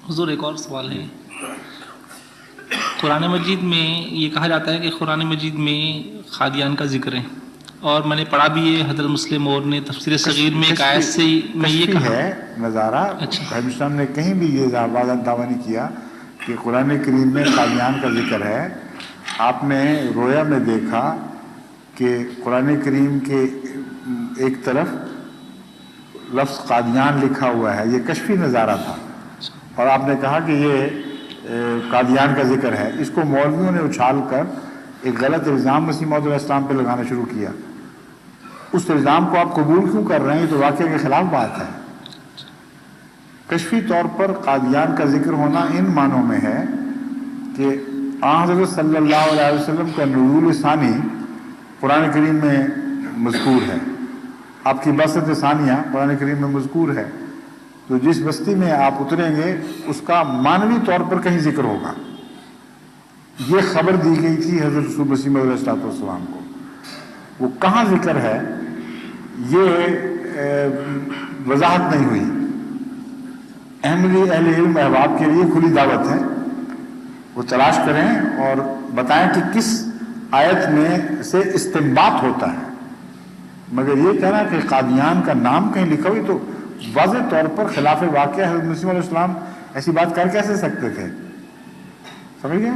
حضور ایک اور سوال ہے، قرآن مجید میں یہ کہا جاتا ہے کہ قرآن مجید میں قادیان کا ذکر ہے، اور میں نے پڑھا بھی ہے حضرت مسلم اور نے تفسیر صغیر میں ایک آیت سے میں یہ کہا ہے نظارہ، بھائی اسلام نے کہیں بھی یہ دعویٰ نہیں کیا کہ قرآن کریم میں قادیان کا ذکر ہے۔ آپ نے رویا میں دیکھا کہ قرآن کریم کے ایک طرف لفظ قادیان لکھا ہوا ہے، یہ کشفی نظارہ تھا، اور آپ نے کہا کہ یہ قادیان کا ذکر ہے۔ اس کو مولویوں نے اچھال کر ایک غلط الزام مسیح موعود علیہ السلام پہ لگانا شروع کیا۔ اس الزام کو آپ قبول کیوں کر رہے ہیں؟ یہ تو واقعہ کے خلاف بات ہے۔ کشفی طور پر قادیان کا ذکر ہونا ان معنوں میں ہے کہ حضرت صلی اللہ علیہ وسلم کا نزول ثانی قرآن کریم میں مذکور ہے، آپ کی بعثت ثانیہ قرآن کریم میں مذکور ہے، تو جس بستی میں آپ اتریں گے اس کا معنوی طور پر کہیں ذکر ہوگا۔ یہ خبر دی گئی تھی حضرت رسول مسیح موعود علیہ السلام کو، وہ کہاں ذکر ہے یہ وضاحت نہیں ہوئی۔ اہل علم احباب کے لیے کھلی دعوت ہے، وہ تلاش کریں اور بتائیں کہ کس آیت میں سے استنباط ہوتا ہے، مگر یہ کہنا کہ قادیان کا نام کہیں لکھا ہوئی تو واضح طور پر خلاف واقعہ۔ حضرت مسیح علیہ السلام ایسی بات کر کیسے سکتے تھے؟ سمجھ گئے؟